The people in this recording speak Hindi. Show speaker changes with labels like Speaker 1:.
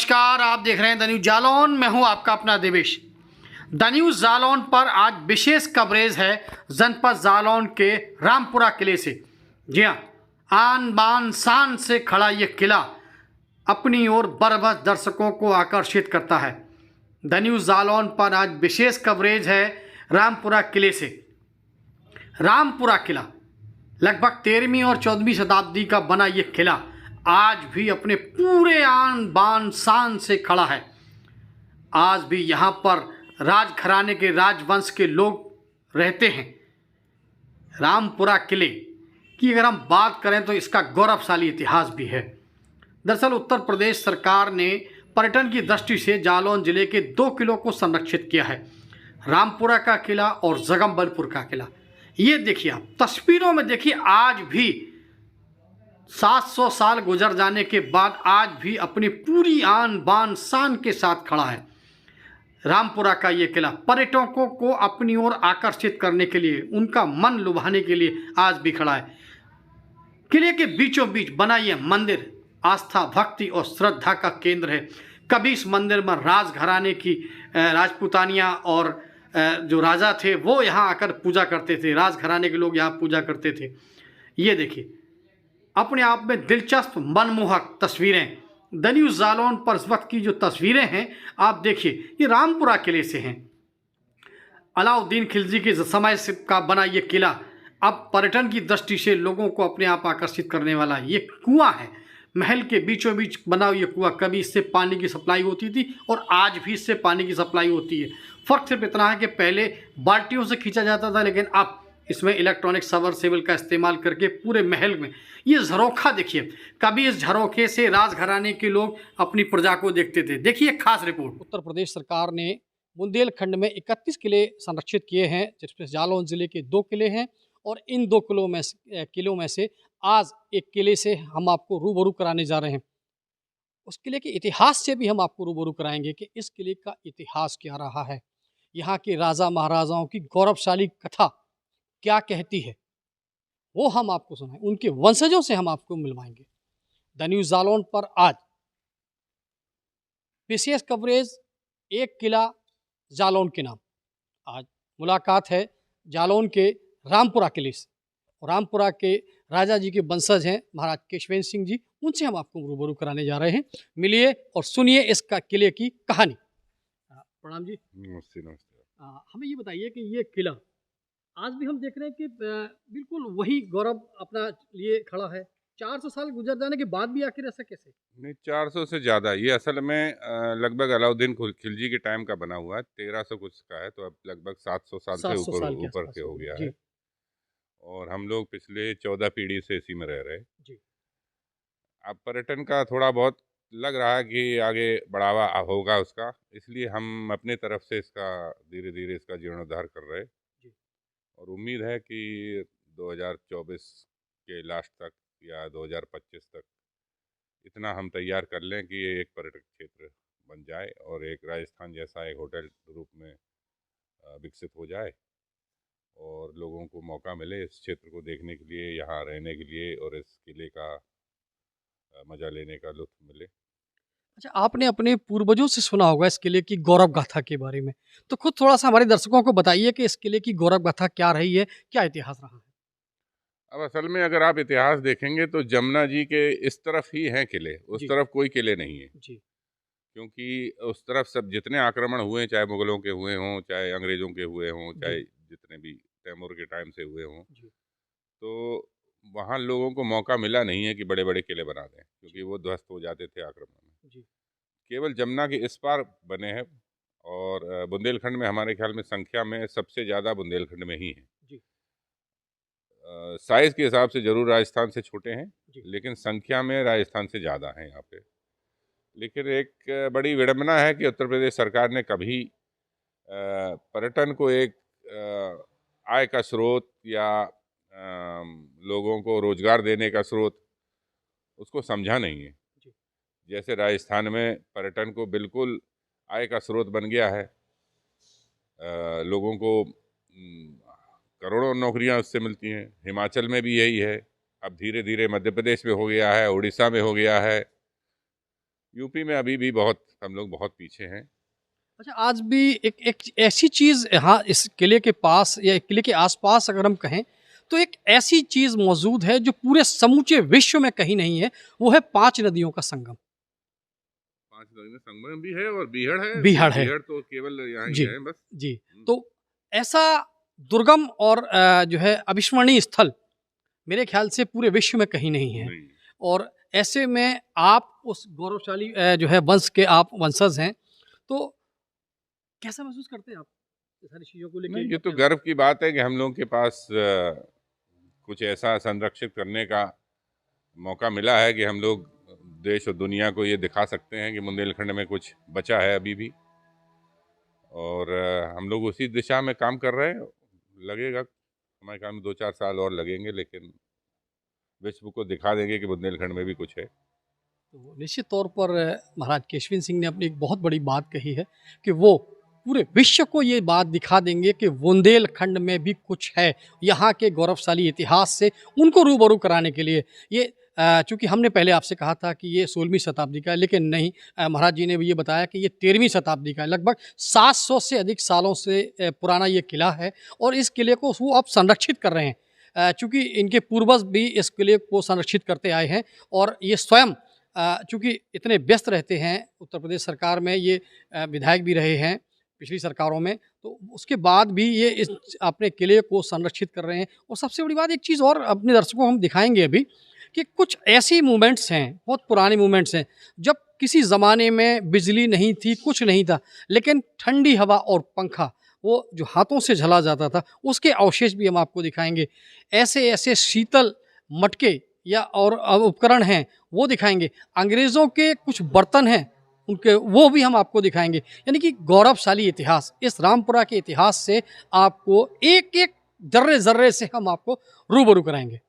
Speaker 1: नमस्कार, आप देख रहे हैं द न्यूज जालौन। मैं हूं आपका अपना देवेश। द न्यूज जालौन पर आज विशेष कवरेज है जनपद जालौन के रामपुरा किले से। जी हां, आन बान शान से खड़ा ये किला अपनी ओर बरबस दर्शकों को आकर्षित करता है। द न्यूज जालौन पर आज विशेष कवरेज है रामपुरा किले से। रामपुरा किला लगभग 13वीं और 14वीं शताब्दी का बना ये किला आज भी अपने पूरे आन बान शान से खड़ा है। आज भी यहाँ पर राजघराने के राजवंश के लोग रहते हैं। रामपुरा किले की अगर हम बात करें तो इसका गौरवशाली इतिहास भी है। दरअसल उत्तर प्रदेश सरकार ने पर्यटन की दृष्टि से जालौन जिले के 2 किलों को संरक्षित किया है, रामपुरा का किला और जगम्बलपुर का किला। ये देखिए, आप तस्वीरों में देखिए, आज भी 700 साल गुजर जाने के बाद आज भी अपनी पूरी आन बान शान के साथ खड़ा है। रामपुरा का ये किला पर्यटकों को अपनी ओर आकर्षित करने के लिए, उनका मन लुभाने के लिए आज भी खड़ा है। किले के बीचों बीच बना यह मंदिर आस्था, भक्ति और श्रद्धा का केंद्र है। कभी इस मंदिर में राजघराने की राजपूतानियाँ और जो राजा थे वो यहाँ आकर पूजा करते थे। राजघराने के लोग यहाँ पूजा करते थे। ये देखिए, अपने आप में दिलचस्प मनमोहक तस्वीरें द न्यूज जालौन पर इस वक्त की जो तस्वीरें हैं आप देखिए, ये रामपुरा किले से हैं। अलाउद्दीन खिलजी के समय से का बना ये किला अब पर्यटन की दृष्टि से लोगों को अपने आप आकर्षित करने वाला ये कुआं है। महल के बीचों बीच बना ये कुआं, कभी इससे पानी की सप्लाई होती थी और आज भी इससे पानी की सप्लाई होती है। फ़र्क सिर्फ इतना है कि पहले बाल्टियों से खींचा जाता था, लेकिन अब इसमें इलेक्ट्रॉनिक सबमर्सिबल का इस्तेमाल करके पूरे महल में ये झरोखा देखिए, कभी इस झरोखे से राजघराने के लोग अपनी प्रजा को देखते थे। देखिए खास रिपोर्ट। उत्तर प्रदेश सरकार ने बुंदेलखंड में 31 किले संरक्षित किए हैं, जिसमें जालौन जिले के 2 किले हैं। और इन 2 किलों में से आज एक किले से हम आपको रूबरू कराने जा रहे हैं। उस किले के इतिहास से भी हम आपको रूबरू कराएंगे कि इस किले का इतिहास क्या रहा है, यहाँ के राजा महाराजाओं की गौरवशाली कथा क्या कहती है, वो हम आपको सुनाएं। उनके वंशजों से हम आपको मिलवाएंगे। द न्यूज जालौन पर आज विशेष कवरेज, एक किला जालौन के नाम। आज मुलाकात है जालौन के रामपुरा किले से। रामपुरा के राजा जी के वंशज हैं महाराज केशवेंद्र सिंह जी, उनसे हम आपको रूबरू कराने जा रहे हैं। मिलिए और सुनिए इसका किले की कहानी। प्रणाम जी।
Speaker 2: नमस्ते। नमस्ते।
Speaker 1: हमें ये बताइए कि ये किला आज भी हम देख रहे हैं कि बिल्कुल वही गौरव अपना लिए खड़ा है। 400 साल गुजर जाने के बाद भी आखिर ऐसा कैसे?
Speaker 2: नहीं, 400 से ज़्यादा। ये असल में लगभग अलाउद्दीन खिलजी के टाइम का बना हुआ है। 1300 कुछ का है, तो अब लगभग 700 साल से ऊपर के हो गया है। और हम लोग पिछले 14 पीढ़ी से इसी में रह रहे हैं। अब पर्यटन का थोड़ा बहुत लग रहा है कि आगे बढ़ावा होगा उसका, इसलिए हम अपने तरफ से इसका धीरे धीरे इसका जीर्णोद्धार कर रहे हैं। और उम्मीद है कि 2024 के लास्ट तक या 2025 तक इतना हम तैयार कर लें कि ये एक पर्यटक क्षेत्र बन जाए और एक राजस्थान जैसा एक होटल रूप में विकसित हो जाए और लोगों को मौका मिले इस क्षेत्र को देखने के लिए, यहाँ रहने के लिए और इस किले का मज़ा लेने का लुत्फ़ मिले।
Speaker 1: अच्छा, आपने अपने पूर्वजों से सुना होगा इस किले की गौरव गाथा के बारे में, तो खुद थोड़ा सा हमारे दर्शकों को बताइए कि इस किले की गौरव गाथा क्या रही है, क्या इतिहास रहा है?
Speaker 2: अब असल में अगर आप इतिहास देखेंगे तो जमुना जी के इस तरफ ही हैं किले, उस तरफ कोई किले नहीं है। क्योंकि उस तरफ सब जितने आक्रमण हुए, चाहे मुगलों के हुए हों, चाहे अंग्रेज़ों के हुए हों, चाहे जितने भी तैमूर के टाइम से हुए हों, तो वहाँ लोगों को मौका मिला नहीं है कि बड़े बड़े किले बना दें, क्योंकि वो ध्वस्त हो जाते थे आक्रमण में। केवल जमुना के इस पार बने हैं। और बुंदेलखंड में हमारे ख्याल में संख्या में सबसे ज़्यादा बुंदेलखंड में ही है। साइज़ के हिसाब से ज़रूर राजस्थान से छोटे हैं, लेकिन संख्या में राजस्थान से ज़्यादा हैं यहाँ पे। लेकिन एक बड़ी विडंबना है कि उत्तर प्रदेश सरकार ने कभी पर्यटन को एक आय का स्रोत या लोगों को रोज़गार देने का स्रोत उसको समझा नहीं है। जैसे राजस्थान में पर्यटन को बिल्कुल आय का स्रोत बन गया है। लोगों को करोड़ों नौकरियां उससे मिलती हैं। हिमाचल में भी यही है, अब धीरे धीरे मध्य प्रदेश में हो गया है, उड़ीसा में हो गया है। यूपी में अभी भी बहुत हम लोग बहुत पीछे हैं।
Speaker 1: अच्छा, आज भी एक एक ऐसी चीज़ यहाँ इस किले के पास या किले के आसपास अगर हम कहें, तो एक ऐसी चीज़ मौजूद है जो पूरे समूचे विश्व में कहीं नहीं है, वो है 5 नदियों का संगम।
Speaker 2: 5 नदियों में संगम भी है और बीहड़ है।
Speaker 1: बीहड़ है।
Speaker 2: बीहड़ तो केवल यहाँ ही
Speaker 1: जी,
Speaker 2: है बस।
Speaker 1: जी। तो ऐसा दुर्गम और जो है अविस्मरणीय स्थल मेरे ख़्याल से पूरे विश्व में कहीं नहीं है।
Speaker 2: नहीं।
Speaker 1: और ऐसे में आप उस गौरवशाली जो है वंश के आप वंशज हैं, तो कैसा महसूस करते हैं आप ये सारी चीज़ों को लेके?
Speaker 2: नहीं, ये तो गर्व की बात है कि हम लोगों के पास कुछ ऐसा संरक्षित करने का मौका मिला है कि हम लोग देश और दुनिया को ये दिखा सकते हैं कि बुंदेलखंड में कुछ बचा है अभी भी। और हम लोग उसी दिशा में काम कर रहे हैं। लगेगा हमारे काम में 2-4 साल और लगेंगे, लेकिन विश्व को दिखा देंगे कि बुंदेलखंड में भी कुछ है।
Speaker 1: तो निश्चित तौर पर महाराज केशविंद सिंह ने अपनी एक बहुत बड़ी बात कही है कि वो पूरे विश्व को ये बात दिखा देंगे कि बुंदेलखंड में भी कुछ है। यहाँ के गौरवशाली इतिहास से उनको रूबरू कराने के लिए ये चूँकि हमने पहले आपसे कहा था कि ये 16वीं शताब्दी का है, लेकिन नहीं, महाराज जी ने भी ये बताया कि ये 13वीं शताब्दी का है। लगभग 700 से अधिक सालों से पुराना ये किला है और इस किले को वो अब संरक्षित कर रहे हैं। चूँकि इनके पूर्वज भी इस किले को संरक्षित करते आए हैं और ये स्वयं चूँकि इतने व्यस्त रहते हैं, उत्तर प्रदेश सरकार में ये विधायक भी रहे हैं पिछली सरकारों में, तो उसके बाद भी ये इस अपने किले को संरक्षित कर रहे हैं। और सबसे बड़ी बात एक चीज़ और अपने दर्शकों को हम दिखाएँगे अभी कि कुछ ऐसी मूवमेंट्स हैं, बहुत पुरानी मूवमेंट्स हैं, जब किसी ज़माने में बिजली नहीं थी, कुछ नहीं था, लेकिन ठंडी हवा और पंखा वो जो हाथों से झला जाता था, उसके अवशेष भी हम आपको दिखाएँगे। ऐसे-ऐसे शीतल मटके या और उपकरण हैं, वो दिखाएँगे। अंग्रेज़ों के कुछ बर्तन हैं, उनके वो भी हम आपको दिखाएँगे। यानी कि गौरवशाली इतिहास, इस रामपुरा के इतिहास से आपको एक-एक ज़र्रे-ज़र्रे से हम आपको रूबरू कराएँगे।